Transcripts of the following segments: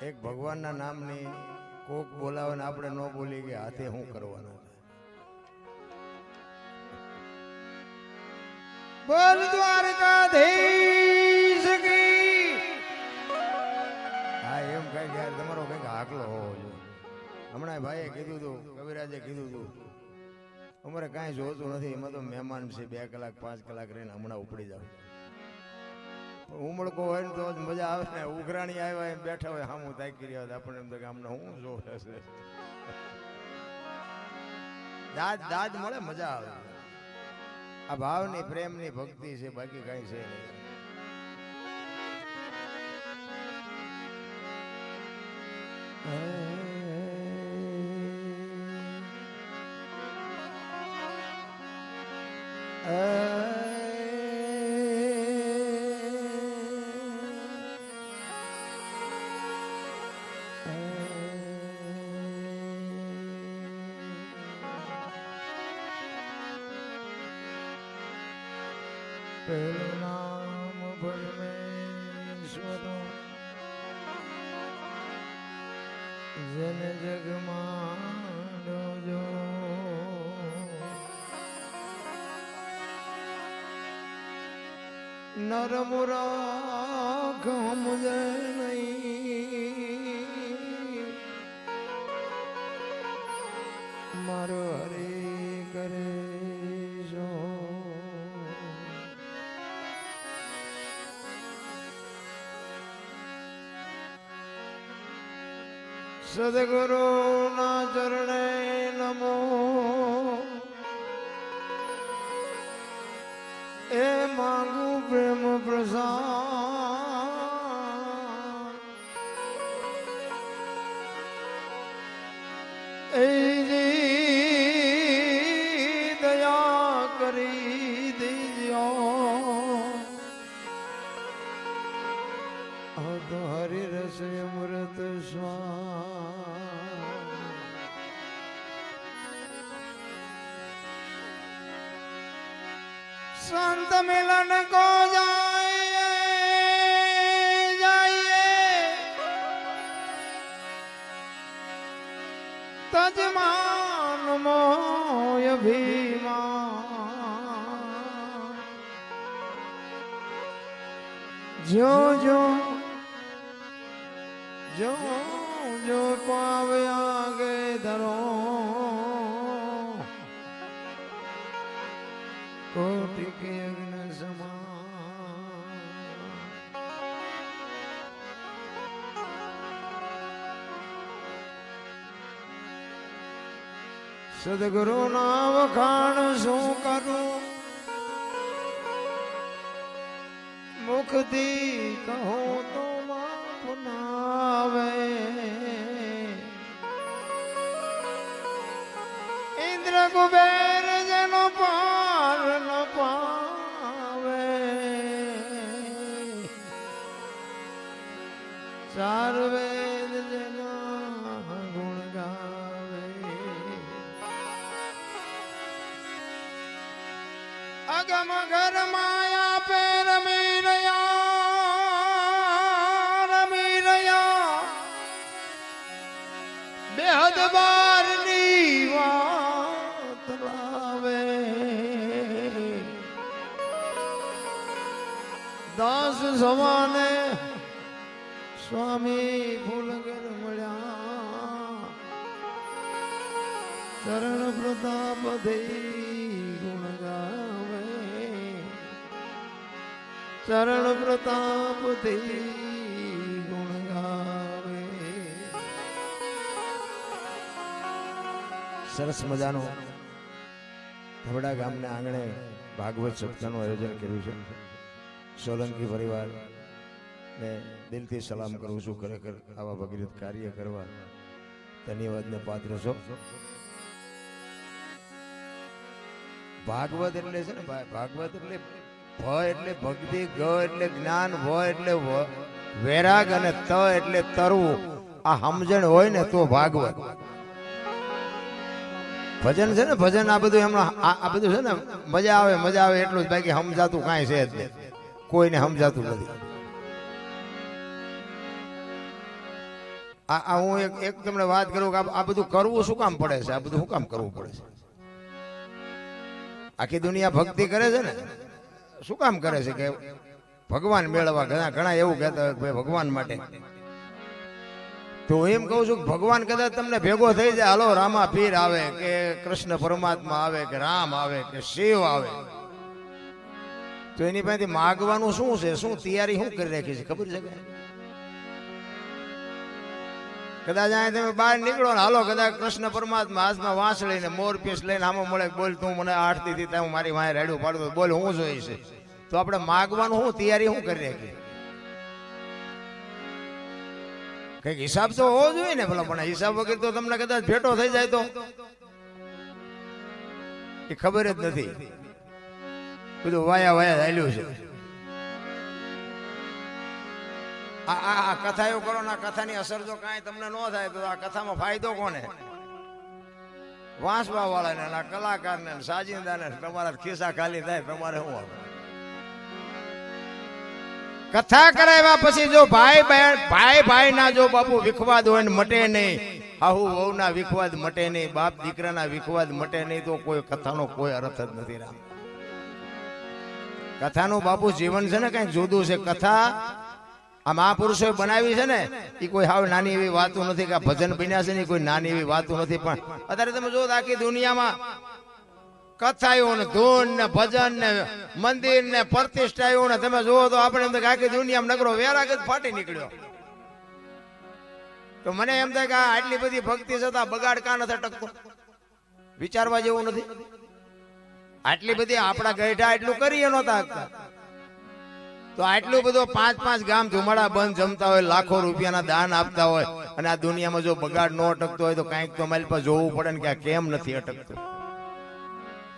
એક ભગવાનના નામની કોક બોલાવે ને આપણે ન બોલી કે હાથે શું કરવાનું. બોલ દ્વારકાધીશ કી. હા એમ કઈ યાર તમારો કઈક હાકલો હોવો જોઈએ. હમણાં ભાઈએ કીધું હતું, કવિરાજે કીધું હતું, અમારે કાંઈ જોતું નથી, એમાં તો મહેમાન છે, 2 કલાક 5 કલાક રહીને હમણાં ઉપડી જાવ. ઉમળકો હોય ને તો જ મજા આવે ને. ઉઘરાણી આવ્યા એમ બેઠા હોય સામું તાકી રહ્યા હોય આપણને એમ તો કે આમને શું જોવે છે. દાદ મળે મજા આવે. આ ભાવની પ્રેમની ભક્તિ છે, બાકી કઈ છે નહીં. પેલું નામ પરમેશ્વર જેને જગમાં જો નરમુરા ગમજે નહીં મારો હરે કરે જો. સદગુરુ ના ચરણે નમો. એ માંગુ પ્રેમ પ્રસાદ એ દયા કરી દીજો. તો હરિ રસ અમૃત સ્વાદ. संत मिलन को जाइए तजमान मोय भीमा. जो जो जो जो पावे आगे धरो कोटि के अग्न समान. सदगुरु ना वखाण शू करूं मुखती कहूं तो माफ ना आवे. इंद्र कुबेर जनो पार न पावे. चार वेद जना गुण गावे. अगम घर माया पे रमी रया बेहद बार नी વાત લાવે. દાસ સમાને સ્વામી ફૂલગર મળ્યા. ચરણ પ્રતાપ દેઈ ગુણ ગાવે. ચરણ પ્રતાપ દેઈ ગુણ ગાવે. સરસ મજાનો ધબડા ગામના આંગણે ભાગવત સપ્તાહનું આયોજન કર્યું છે. સોલંકી પરિવાર ને દિલથી સલામ કરું છું. ખરેખર આવા ભગીરથ કાર્ય કરવા ધન્યવાદને પાત્ર છો. ભાગવત એટલે છે ને ભાગવત એટલે ભ એટલે ભક્તિ, ગ એટલે જ્ઞાન, વ એટલે વૈરાગ અને ત એટલે તરવું. આ સમજણ હોય ને તો ભાગવત. ભજન છે ને ભજન આ બધું હમણાં આ બધું છે ને મજા આવે એટલું જ. બાકી સમજાતું કાંઈ છે જ નહીં, કોઈને સમજાતું નથી. આ હું એક તમને વાત કરું કે આ બધું કરવું શું કામ પડે છે? આ બધું શું કામ કરવું પડે છે? આખી દુનિયા ભક્તિ કરે છે ને, શું કામ કરે છે? કે ભગવાન મેળવવા. ઘણા એવું કહેતા હોય કે ભાઈ ભગવાન માટે. તો હું એમ કહું છું કે ભગવાન કદાચ તમને ભેગો થઈ જાય, હાલો રામા પીર આવે કે કૃષ્ણ પરમાત્મા આવે કે રામ આવે કે શિવ આવે, તો એની પાસેથી માગવાનું શું છે? શું તૈયારી શું કરી રાખી છે ખબર છે? કદાચ અહીંયા તમે બહાર નીકળો ને હાલો કદાચ કૃષ્ણ પરમાત્મા હાથમાં વાંસળી ને મોર પીસ લઈને આમાં મળે, બોલ તું મને આરતી થી હું મારી વાંહે રેડું પાડતો, બોલ હું જોઈ છે. તો આપણે માગવાનું શું તૈયારી શું કરી રાખી? કઈક હિસાબ તો હોવો જોઈએ ને ભલા, પણ હિસાબ વગર તો તમને કદાચ ભેટો થઈ જાય તો એ ખબર જ નથી. બધું વાયા વાયા ચાલ્યું છે. આ કથા એવું કરો ને, કથાની અસર જો કાંઈ તમને ન થાય તો આ કથામાં ફાયદો કોને? વાંસવા વાળાને, કલાકારને, સાજિંદાને. તમારા ખિસ્સા ખાલી થાય, તમારે શું આવે? કથા કરાવ્યા પછી જો ભાઈ ના જો બાપુ વિખવાદ હોય ને મટે નહીં, હાહુ વહુ ના વિખવાદ મટે નહીં, બાપ દીકરાના વિખવાદ મટે નહીં, તો કોઈ કથાનો કોઈ અર્થ જ નથી. રામ કથાનું બાપુ જીવન છે ને કઈક જુદું છે. કથા આ મહાપુરુષોએ બનાવી છે ને એ કોઈ હાવ નાની એવી વાતો નથી કે ભજન બન્યા છે ને કોઈ નાની એવી વાતો નથી. પણ અત્યારે તમે જો આખી દુનિયામાં કથાઓ ને ધૂન ને ભજન ને મંદિર ને પ્રતિષ્ઠાઓ ને તમે જુઓ તો આપણે એમ થાય આખી દુનિયામાં નગરો વેરાગત ફાટી નીકળ્યો. તો મને એમ થાય કે આટલી બધી ભક્તિ છતાં બગાડ કાં નથી અટકતો? વિચારવા જેવું નથી? આટલી બધી આપણા ગઈઢા એટલું કરીએ નહોતા શકતા, તો આટલું બધું 5-5 ગામ ધુમાડા બંધ જમતા હોય, લાખો રૂપિયાના દાન આપતા હોય, અને આ દુનિયામાં જો બગાડ ન અટકતો હોય તો કાંઈક તો મારી પાસે જોવું પડે ને કે આ કેમ નથી અટકતું.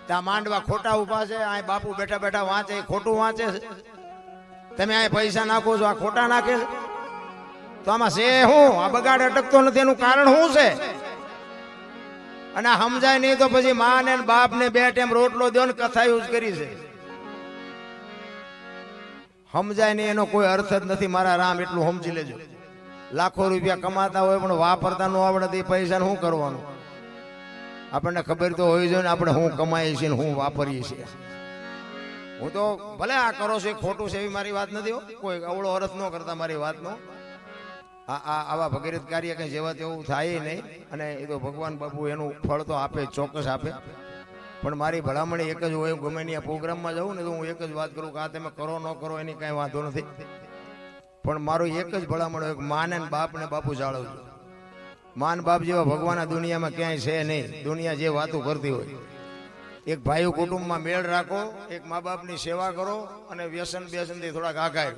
ત્યાં માંડવા ખોટા ઉભા છે, આ બાપુ બેઠા બેઠા વાંચે, ખોટું વાંચે છે. તમે આ પૈસા નાખો છો, આ ખોટા નાખે છે. તો આમાં છે શું? આ બગાડ અટકતો નથી એનું કારણ શું છે? અને સમજાય નહીં તો પછી મા ને બાપ ને 2 ટાઈમ રોટલો દો ને કથા યુઝ કરી છે. સમજાય નહીં એનો કોઈ અર્થ જ નથી. મારા રામ એટલું સમજી લેજો. લાખો રૂપિયા કમાતા હોય પણ વાપરતા ન આવડે એ પૈસા શું કરવાનું? આપણને ખબર તો હોવી જોઈએ ને આપણે શું કમાઈએ છીએ ને શું વાપરીએ છીએ. હું તો ભલે આ કરો છો એ ખોટું છે એવી મારી વાત નથી, કોઈ અવળો અર્થ ન કરતા મારી વાતનો. આવા ભગીરથ કાર્ય કઈ જેવા તેવું થાય નહીં, અને એ તો ભગવાન બાપુ એનું ફળ તો આપે, ચોક્કસ આપે. પણ મારી ભલામણી એક જ હોય, ગમે ત્યાં પ્રોગ્રામમાં જાઉં ને તો હું એક જ વાત કરું કે આ તમે કરો ન કરો એની કાંઈ વાંધો નથી, પણ મારું એક જ ભલામણ હોય કે માને બાપ ને બાપુ જાળવજો. માન બાપ જેવા ભગવાન આ દુનિયામાં ક્યાંય છે નહીં. દુનિયા જે વાતો કરતી હોય, એક ભાઈ કુટુંબમાં મેળ રાખો, એક મા બાપની સેવા કરો, અને વ્યસન થી થોડાક આઘાય,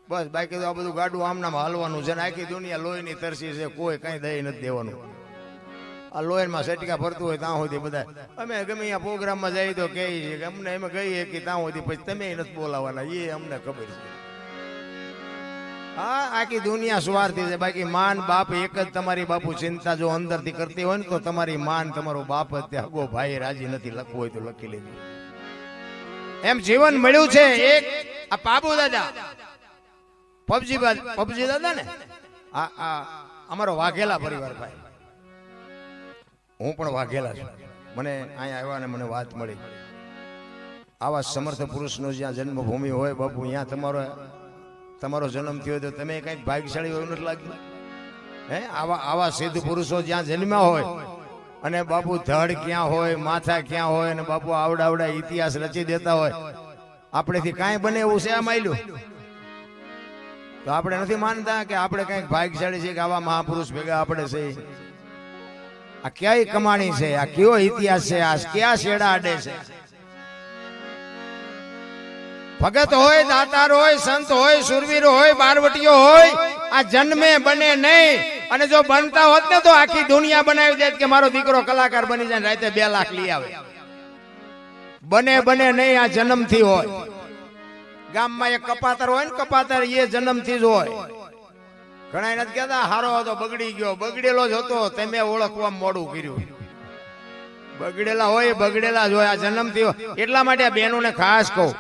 બસ. બાકી તો આ બધું ગાડું આમનામ હાલવાનું છે. આખી દુનિયા લોહીની તરસી છે, કોઈ કઈ દઈ નથી દેવાનું. આ લોહીમાં સટકા ફરતું હોય ત્યાં સુધી બધા અમે ગમે ત્યાં પ્રોગ્રામમાં જઈએ તો કહે છે કે અમને એમ કહીએ કે ત્યાં સુધી, પછી તમે નથી બોલાવાના, એ અમને ખબર છે. હા, આખી દુનિયા સ્વાર્થી છે. બાકી માન બાપ એક જ તમારી બાપુ ચિંતા જો અંદરથી કરતી હોય ને તો તમારી માન તમારો બાપ જ તે હગો ભાઈ રાજી નથી. લખવું હોય તો લખી લેજો. એમ જીવન મળ્યું છે એક. આ બાબુ દાદા પબજી દાદા ને આ અમારો વાઘેલા પરિવાર ભાઈ, હું પણ વાઘેલા છું. મને અહીંયા આવ્યા ને મને વાત મળી, આવા સમર્થ પુરુષનો જ્યાં જન્મભૂમિ હોય બાપુ, ત્યાં તમારો જન્મ થયો તો તમે કઈક ભાગ્યશાળી હોય નથી લાગ્યું? હે, આવા સિદ્ધ પુરુષો જ્યાં જન્મ્યા હોય, અને બાપુ ધડ ક્યાં હોય, માથા ક્યાં હોય, અને બાપુ આવડા ઇતિહાસ રચી દેતા હોય, આપણેથી કાંઈ બને એવું છે આ માયલું? તો આપણે નથી માનતા કે આપણે કઈક ભાગ્યશાળી છે કે આવા મહાપુરુષ ભેગા આપણે છે? આ ક્યાંય કમાણી છે? આ કયો ઇતિહાસ છે? આ ક્યાં શેડા આડે છે? ભગત હોય, દાતાર હોય, સંત હોય, સુરવીર હોય, બારવટીયો હોય, આ જન્મે બને નહીં. અને જો બનતા હોત ને તો આખી દુનિયા બનાવી દે કે મારો દીકરો કલાકાર બની જાય, રાતે 2 લાખ લઈ આવે. બને નહીં, આ જન્મથી હોય. ગામમાં એક કપાતર હોય ને, કપાતર એ જન્મથી જ હોય. ઘણા નથી કહેતા હારો હતો બગડી ગયો, બગડેલો જ હતો, તમે ઓળખવા મોડું કર્યું. બગડેલા હોય બગડેલા જ હોય, આ જન્મથી હોય. એટલા માટે આ બહેનોને ખાસ કહું,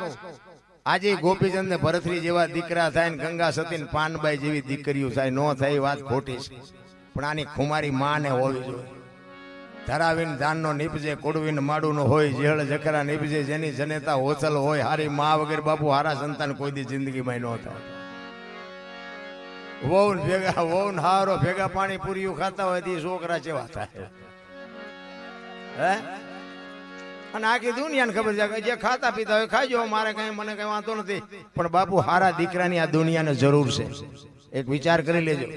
આજે ગોપીચંદ ને ભરતરી જેવા દીકરા થાય ને ગંગા સતી ને પાનબાઈ જેવી દીકરીઓ થાય નો થાય વાત ખોટી છે, પણ આની ખુમારી માં ને હોવી જોઈએ. ધરાવીને ધાન નો નીપજે, કોડવીને માડું નો હોય, જેહળ જકરા નીપજે, જેની જનેતા હોચલ હોય. હારી માં વગર બાપુ હારા સંતાન કોઈ દી જિંદગીમાં ન થાય. વહુ ભેગા વહુ હારો ભેગા પાણી પૂરીયું ખાતા હોય તે છોકરા જેવા થાય હે. અને આખી દુનિયાને ખબર છે કે જે ખાતા પીતા હોય ખાજો, મારે કઈ મને કઈ વાંધો નથી, પણ બાપુ હારા દીકરાની આ દુનિયાને જરૂર છે. એક વિચાર કરી લેજો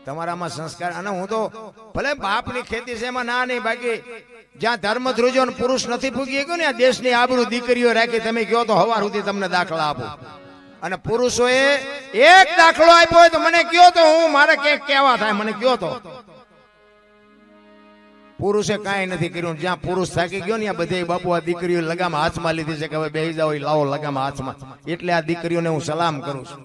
તમારામાં સંસ્કાર. અને હું તો ભલે બાપની ખેતી છે એમાં ના નહીં, બાકી જ્યાં ધર્મ ધ્રુજો પુરુષ નથી પૂગી ગયો ને આ દેશની આબરૂ દીકરીઓ રાખી. તમે કહો તો હવાર સુધી તમને દાખલા આપો, અને પુરુષોએ એક દાખલો આપ્યો હોય તો મને કયો તો હું મારે કેવા થાય મને કયો તો. પુરુષે કાંઈ નથી કર્યું. જ્યાં પુરુષ થાકી ગયો ને બધે બાપુ આ દીકરીઓ લગામ હાથમાં લીધી છે કે હવે બેસી જાઓ, લાવો લગામ હાથમાં. એટલે આ દીકરીઓને હું સલામ કરું છું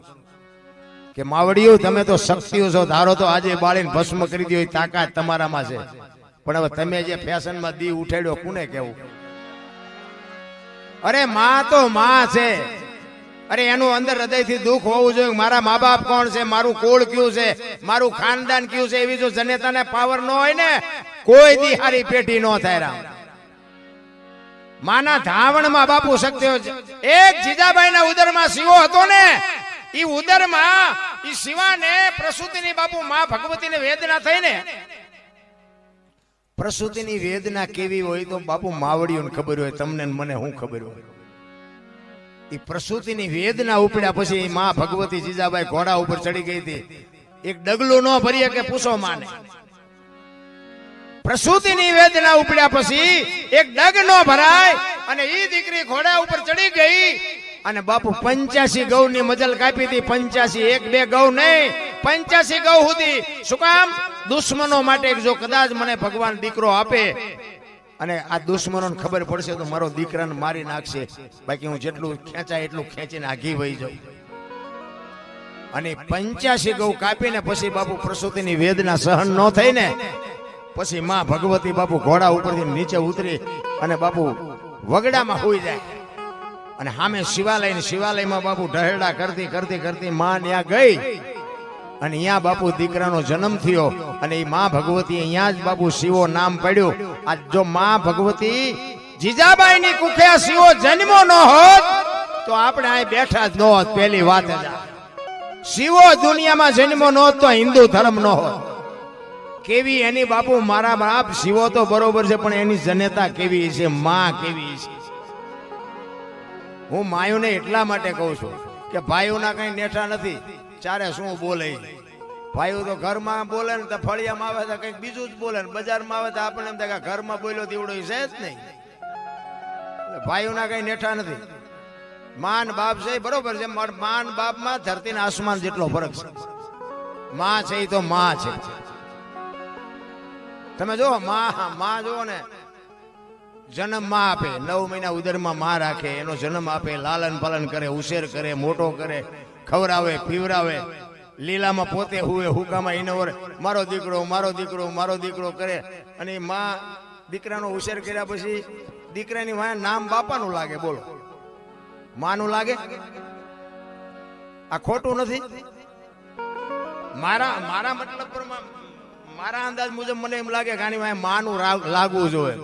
કે માવડીઓ તમે તો શક્તિઓ છો, ધારો તો આજે બાળીને ભસ્મ કરી દો એ તાકાત તમારામાં છે, પણ હવે તમે જે ફેશનમાં દી ઉઠાડ્યો કોને કેવું. અરે માં તો માં છે. અરે એનું અંદર હૃદયથી દુઃખ હોવું જોઈએ. મારા મા બાપ કોણ છે, મારું કુળ કયું છે, મારું ખાનદાન કયું છે. એવી જો જનેતાને પાવર ન હોય ને કોઈ દી હારી પેઢી ન થાય. રામ માના ધાવણમાં બાપુ શક્તિઓ છે. એક જીજાબાઈના ઉદરમાં શિવો હતો ને, ઈ ઉદરમાં ઈ શિવાને પ્રસૂતિની બાપુ માં ભગવતીને વેદના થઈ ને. પ્રસૂતિની વેદના કેવી હોય તો બાપુ માવડીઓને ખબર હોય, તમને મને શું ખબર હોય. એ પ્રસૂતિની વેદના ઉપડ્યા પછી માં ભગવતી જીજાબાઈ ઘોડા ઉપર ચડી ગઈ હતી. એક ડગલું ન ભરીએ કે પૂછો માને. પ્રસૂતિની વેદના ઉપડ્યા પછી એક ડગ ન ભરાય અને ઈ દીકરી ઘોડા ઉપર ચડી ગઈ અને બાપુ 85 ગૌની મજલ કાપી હતી. 85 એક બે ગૌ નહીં, 85 ગૌ સુધી. શું કામ? દુશ્મનો માટે. જો કદાચ મને ભગવાન દીકરો આપે અને આ દુશ્મનોને ખબર પડશે તો મારો દીકરાને મારી નાખશે, બાકી હું જેટલું ખેંચાય એટલું ખેંચીને આઘી વહી જાઉં. અને 85 ગૌ કાપીને પછી બાપુ પ્રસૂતિની વેદના સહન ન થઈ ને પછી માં ભગવતી બાપુ ઘોડા ઉપરથી નીચે ઉતરી અને બાપુ વગડામાં હોઈ જાય. અને સામે શિવાલયમાં બાપુ ઢહેડા કરતી કરતી કરતી માં ત્યાં ગઈ અને અહીંયા બાપુ દીકરાનો જન્મ થયો. અને એ માં ભગવતી અહીંયા જ બાપુ શિવો નામ પડ્યું. આ જો માં ભગવતી જીજાબાઈ ની કુખે શિવો જન્મો ન હોત તો આપણે અહીં બેઠા જ ન હોત. પહેલી વાત જ શિવો દુનિયામાં જન્મો ન હોત તો હિન્દુ ધર્મ ન હોત. કેવી એની બાપુ મારા બાપ શિવો તો બરોબર છે, પણ એની જનેતા કેવી છે, માં કેવી છે. હું માયુને એટલા માટે કહું છું કે ભાઈઓના કઈ નેઠા નથી. ચારે શું બોલે ભાઈઓ તો ઘરમાં બોલે ને તો ફળિયામાં આવે તો કઈક બીજું જ બોલે ને બજારમાં આવે તો આપણે એમ થાય કે ઘરમાં બોલ્યો તેવડો છે જ નહીં. ભાઈઓના કઈ નેઠા નથી. માન બાપ છે બરોબર છે, માન બાપમાં ધરતી ને આસમાન જેટલો ફરક છે. માં છે એ તો માં છે. તમે જો માં જો ને જન્મ માં આપે, 9 મહિના ઉદરમાં માં રાખે, એનો જન્મ આપે, લાલન પાલન કરે, ઉછેર કરે, મોટો કરે, ખવરાવે પીવરાવે, લીલામાં પોતે હુએ હુકામાં એને વરે મારો દીકરો મારો દીકરો મારો દીકરો કરે. અને માં દીકરાનો ઉછેર કર્યા પછી દીકરાની વાય નામ બાપાનું લાગે. બોલો માનું લાગે? આ ખોટું નથી. મારા મતલબ પર મારા અંદાજ મુજબ મને એમ લાગે કે આની વાય માનું લાગવું જોઈએ.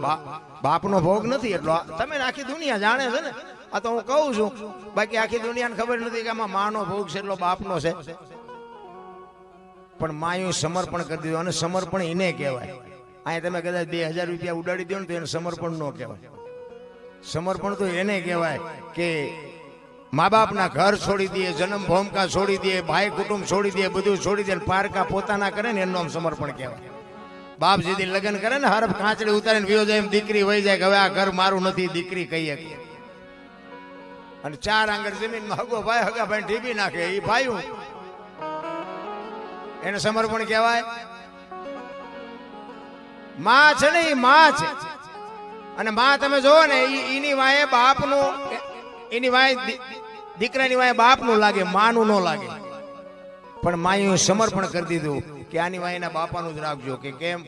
બાપનો ભોગ નથી એટલો. તમે આખી દુનિયા જાણે છે ને, આ તો હું કહું છું, બાકી આખી દુનિયાને ખબર નથી કે આમાં માનો ભોગ છે એટલો બાપનો છે. પણ માયું સમર્પણ કરી દીધું. અને સમર્પણ એને કહેવાય. અહીંયા તમે કદાચ 2000 રૂપિયા ઉડાડી દો ને તો એને સમર્પણ ન કહેવાય. સમર્પણ તો એને કહેવાય કે મા બાપના ઘર છોડી દે, જન્મ ભૂમિકા છોડી દે, ભાઈ કુટુંબ છોડી દે, બધું છોડી દે, પારકા પોતાના કરે ને એનું સમર્પણ કહેવાય. બાપ જેથી લગ્ન કરે ને હરફ કાંચડી ઉતારીને વિયો જાય એમ દીકરી વહી જાય કે હવે આ ઘર મારું નથી, દીકરી કહીએ. અને 4 આંગળ જમીનમાં હગો ભાઈ હગા ભાઈ ઢીબી નાખે, એ ભાઈ એને સમર્પણ કહેવાય. માં છે ને એ માં છે. અને માં તમે જોવો ને એની વાય બાપનું, એની વાય દીકરાની વાય બાપનું લાગે, માનું ન લાગે. પણ માયું સમર્પણ કરી દીધું કે કે આની વાય એના બાપાનું જ રાખજો કે કેમ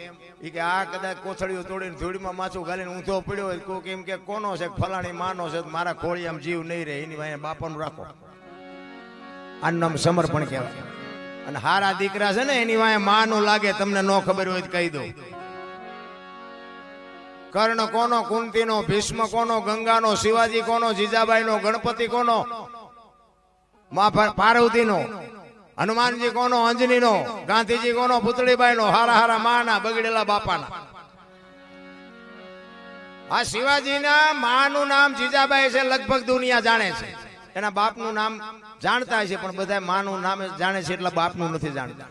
એ કે આ કદાચ કોથળીઓ તોડીને ધૂળીમાં માથું ગાલીને ઊંધો પડ્યો હોય કોઈ કેમ કે કોનો છે ફલાણી માનો છે મારા ખોળી આમ જીવ નહીં રહે એની વાય બાપાનું રાખો. આનું નામ સમર્પણ કહેવાય. અને હારા દીકરા છે ને એની વાય માનું લાગે તમને ન ખબર હોય તો કહી દો. કર્ણ કોનો, કુંતીનો, ભીષ્મ કોનો, ગંગાનો, શિવાજી કોનો, જીજાબાઈનો, ગણપતિ કોનો, મા પાર્વતીનો, હનુમાનજી કોનો, અંજનીનો, ગાંધીજી કોનો, પુતળીબાઈનો, હારા હારા માના બગડેલા બાપાના. આ શિવાજીના માનું નામ જીજાબાઈ છે, લગભગ દુનિયા જાણે છે. એના બાપનું નામ જાણતા છે પણ બધા માનું નામ જાણે છે એટલે બાપનું નથી જાણતા.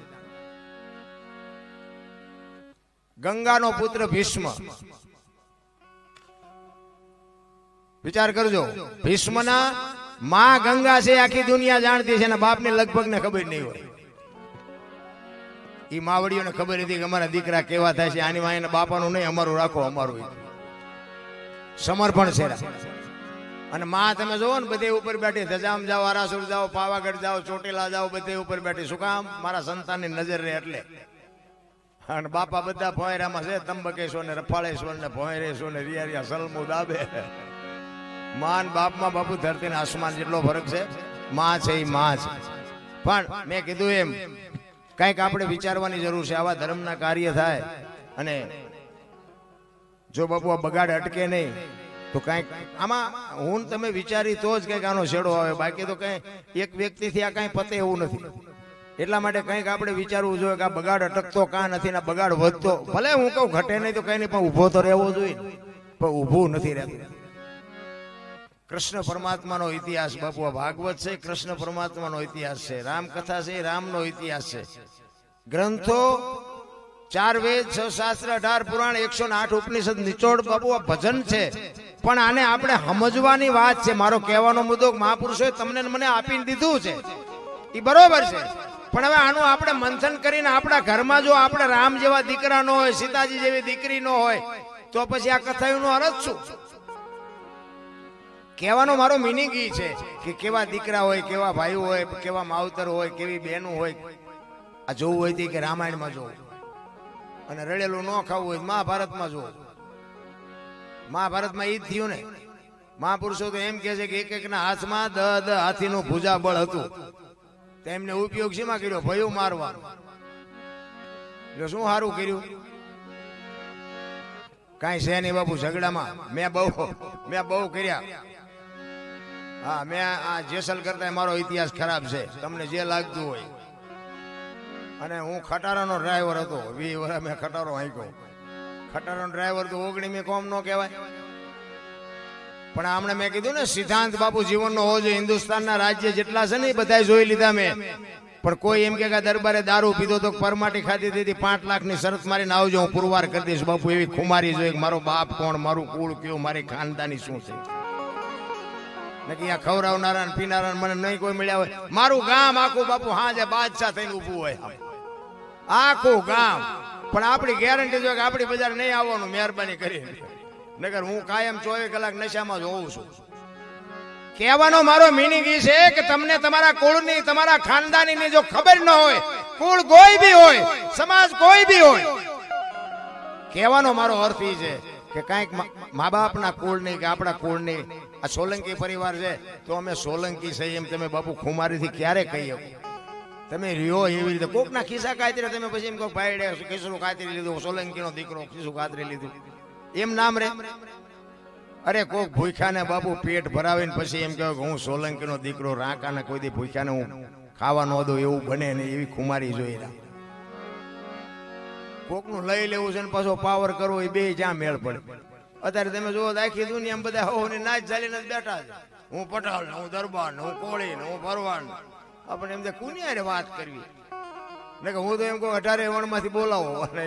ગંગાનો પુત્ર ભીષ્મ, વિચાર કરજો, ભીષ્મના માં ગંગા છે આખી દુનિયા જાણતી છે અને બાપને લગભગ ને ખબર નહીં હોય. ઈ માવડીઓને ખબર હતી કે અમારા દીકરા કેવા થાય છે, આની માં બાપાનું નહીં અમારું રાખો, અમારું સમર્પણ છે. અને માં તમે જોવો ને બધે ઉપર બેઠી, ધજામ જાઓ, આરાસુર જાઓ, પાવાગઢ જાઓ, ચોટીલા જાઓ, બધે ઉપર બેઠી. શું કામ? મારા સંતાનની નજર રહે એટલે. અને બાપા બધા ભોંયરામાં છે, તંબકેશ્વર ને રફાળેશ્વર ને ભોંયરેશ્વર ને રિયા સલમુ દાબે. માન બાપમાં બાપુ ધરતી ને આસમાન જેટલો ફરક છે. માં છે એ માં છે. પણ મેં કીધું એમ કઈક આપણે વિચારવાની જરૂર છે. આવા ધર્મના કાર્ય થાય અને જો બાપુ આ બગાડ અટકે નહીં તો કઈક આમાં હું તમે વિચારી તો જ કઈક આનો છેડો આવે. બાકી તો કઈ એક વ્યક્તિથી આ કઈ પતે એવું નથી. એટલા માટે કઈક આપણે વિચારવું જોઈએ કે આ બગાડ અટકતો કાં નથી ને બગાડ વધતો. ભલે હું કહું ઘટે નહીં તો કઈ નહીં, પણ ઉભો તો રહેવો જોઈએ, પણ ઊભું નથી રહેતું. કૃષ્ણ પરમાત્માનો ઇતિહાસ બાપુ આ ભાગવત છે, કૃષ્ણ પરમાત્માનો ઇતિહાસ છે. રામકથા છે, રામનો ઇતિહાસ છે. ગ્રંથો 4 વેદ, 6 શાસ્ત્ર, 18 પુરાણ, 108 ઉપનિષદ, નિચોડ બાપુ આ ભજન છે. પણ આને આપણે સમજવાની વાત છે. મારો કહેવાનો મુદ્દો મહાપુરુષોએ તમને મને આપીને દીધું છે એ બરોબર છે. પણ હવે આનું આપણે મંથન કરીને આપણા ઘરમાં જો આપણે રામ જેવા દીકરા ન હોય, સીતાજી જેવી દીકરી ન હોય તો પછી આ કથાઓનો અર્થ શું? કહેવાનો મારો મિનિંગ ઈ છે કે કેવા દીકરા હોય, કેવા ભાઈઓ હોય, કેવા માવતર હોય, કેવી બહેનો હોય. આ જોવું હોય કે રામાયણમાં જોવું અને રડેલું ન ખાવું હોય મહાભારતમાં જોવું. મહાભારતમાં ઈ જ થયું ને. મહાપુરુષો તો એમ કે છે કે એક એકના હાથમાં 10 હાથીનું ભુજા બળ હતું. તેમને ઉપયોગ શેમાં કર્યો? ભયું મારવા. એટલે શું સારું કર્યું? કાંઈ છે નહીં બાપુ ઝઘડામાં. મેં બહુ કર્યા. હા, મેં આ જેસલ કરતા મારો ઇતિહાસ ખરાબ છે, તમને જે લાગતું હોય. અને હું ખટારાનો ડ્રાઈવર હતો, 20 વર્ષ મેં ખટારો હાંક્યો. ખટારાનો ડ્રાઈવર તો 19મી કોમ નો કહેવાય. પણ આમણે મેં કીધું ને સિદ્ધાંત બાપુ જીવનનો હોવો જોઈએ. હિન્દુસ્તાનના રાજ્ય જેટલા છે ને એ બધા જોઈ લીધા મેં. પણ કોઈ એમ કે દરબારે દારૂ પીધો તો પરમાટી ખાધી દીધી, 5 લાખની શરત મારીને આવજો, હું પુરવાર કરી દઈશ. બાપુ એવી ખુમારી જોઈએ કે મારો બાપ કોણ, મારું કુળ કયું, મારી ખાનદાની શું છે. નકી આ ખવડાવનારા પીનારા મને નહીં કોઈ મળ્યા હોય. મારું ગામ આખું બાપુ હાજે બાદશાહ થઈને ઊભું હોય, આખું ગામ. પણ આપણી ગેરંટી જોઈએ કે આપણી બજાર નહીં આવવાનું, મહેરબાની કરી. નગર હું કાયમ 24 કલાક નશામાં જ હોઉં છું. કહેવાનો મારો મિનિંગ એ છે કે તમને તમારા કુળની, તમારા ખાનદાનીની જો ખબર ન હોય, કુળ કોઈ બી હોય, સમાજ કોઈ બી હોય, કહેવાનો મારો અર્થ એ છે કે કાંઈક મા બાપના કુળ નહીં કે આપણા કુળ નહીં. આ સોલંકી પરિવાર છે તો અમે સોલંકી છે એમ તમે બાપુ ખુમારીથી ક્યારે કહી શકો? તમે રહ્યો એવી રીતે કોકના ખિસ્સા કાતરી, તમે પછી એમ કહો ભાઈ ખિસ્સું કાતરી લીધું, સોલંકીનો દીકરો ખિસ્સું કાતરી લીધું, એમ નામ રે? અરે કોક ભૂખ્યાને બાપુ પેટ ભરાવીને પછી એમ કહે હું સોલંકીનો દીકરો, રાંકાને કોઈ દી ભૂખ્યાને હું ખાવા ન દઉં, એવું બને ને એવી ખુમારી જોઈએ. કોકનું લઈ લેવું છે ને પાછો પાવર કરવો, એ બે જ્યાં મેળ પડે. અત્યારે તમે જુઓ આખી દુનિયા બધા હોની નાચ ચાલીને બેઠા છે. હું પટાલ ને, હું દરબાર ને, હું કોળી ને, હું ભરવાડ. આપણે એમ કુનિયારે વાત કરવી ને કે હું તો એમ કહું 18 વણમાંથી બોલાવો અને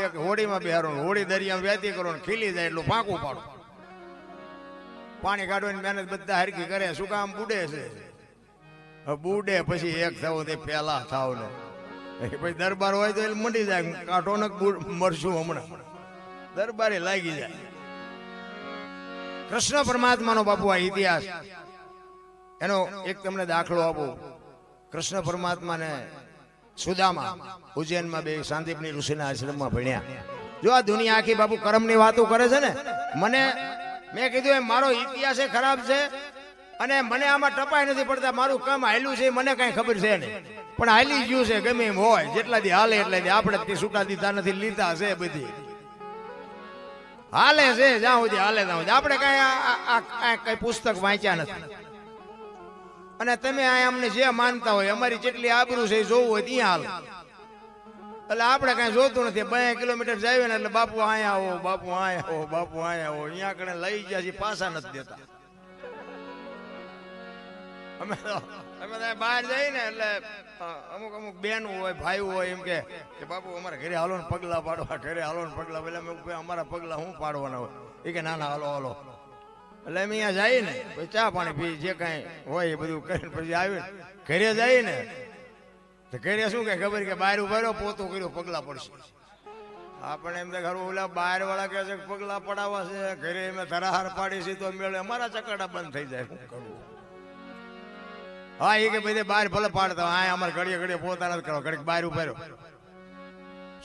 એક હોડીમાં બેહારો, હોડી દરિયામાં વહેતી કરો ને ખીલી જાય એટલું ફાંકું પાડો. પાણી કાઢવાની મહેનત બધા હરકી કરે. શું કામ? બુડે છે. બુડે પછી એક થાવ તે પેલા થાવ ને પછી દરબાર હોય તો એટલે મંડી જાય, કાઢો ને મરશું હમણાં, દરબારે લાગી જાય. કૃષ્ણ પરમાત્માનો બાપુ આ ઇતિહાસ, એનો એક તમને દાખલો આપો. કૃષ્ણ પરમાત્માને સુદામા ઉજ્જૈનમાં બે શાંતિપની ઋષિના આશ્રમમાં ભણ્યા. જો આ દુનિયા આખી બાપુ કર્મની વાતો કરે છે ને, મેં કીધું એમ મારો ઇતિહાસ ખરાબ છે અને મને આમાં ટપાઈ નથી પડતા. મારું કામ હાલ્યું છે મને કઈ ખબર છે નહીં, પણ હાલી ગયું છે ગમે એમ હોય. જેટલા દી હાલે એટલે આપણે છૂટા દીધા નથી, લીધા છે બધી હાલે છે જ્યાં સુધી હાલે ત્યાં સુધી. આપણે કઈ પુસ્તક વાંચ્યા નથી. અને તમે આ અમને જે માનતા હોય અમારી જેટલી આબરૂ છે જોવું હોય ત્યાં હાલો. એટલે આપણે કઈ જોતું નથી. 2 કિલોમીટર જાય ને એટલે બાપુ આયા આવો, બાપુ આયા આવો, બાપુ આયા આવો. અહીંયા કણે લઈ ગયા છે પાછા નથી દેતા. અમે બહાર જઈએ ને એટલે અમુક બેન હોય ભાઈ હોય એમ કે બાપુ અમારા ઘરે હાલો ને પગલા પાડવા, ઘરે હાલો ને પગલા. પેલા અમારા પગલા શું પાડવાના હોય? એ કે ના ના હાલો હાલો. એટલે અમે અહીંયા જઈએ ને પછી ચા પાણી પી જે કઈ હોય એ બધું કરીને પછી આવી ઘરે જઈએ ને તો ઘરે શું કે ખબર કે બહાર ઉભા પોતું કર્યું પગલા પડશે. આપણે એમ ઘર ઓલા બહાર વાળા કે છે પગલા પડાવવા છે, ઘરે અમે ધરાહાર પાડી છે તો મેળે અમારા ચકડા બંધ થઈ જાય. શું કરવું? હા એ કે બધે બહાર ભલે પાડતા હા અમારે ઘડીએ ઘડીએ પોતા નથી કરો, ઘડીક બહાર ઉભા રહ્યો.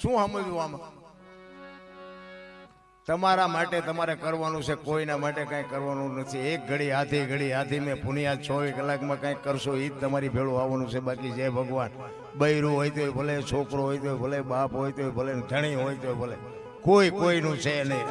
શું સમજવું આમાં? તમારા માટે તમારે કરવાનું છે, કોઈના માટે કઈ કરવાનું નથી. એક ઘડી હાથી મેં પુનિયા 24 કલાકમાં કઈ કરશો એ જ તમારી ભેળું આવવાનું છે. બાકી જય ભગવાન. બૈરું હોય તો ભલે, છોકરો હોય તો ભલે, બાપ હોય તો ભલે, ધણી હોય તો ભલે, કોઈનું છે નહીં.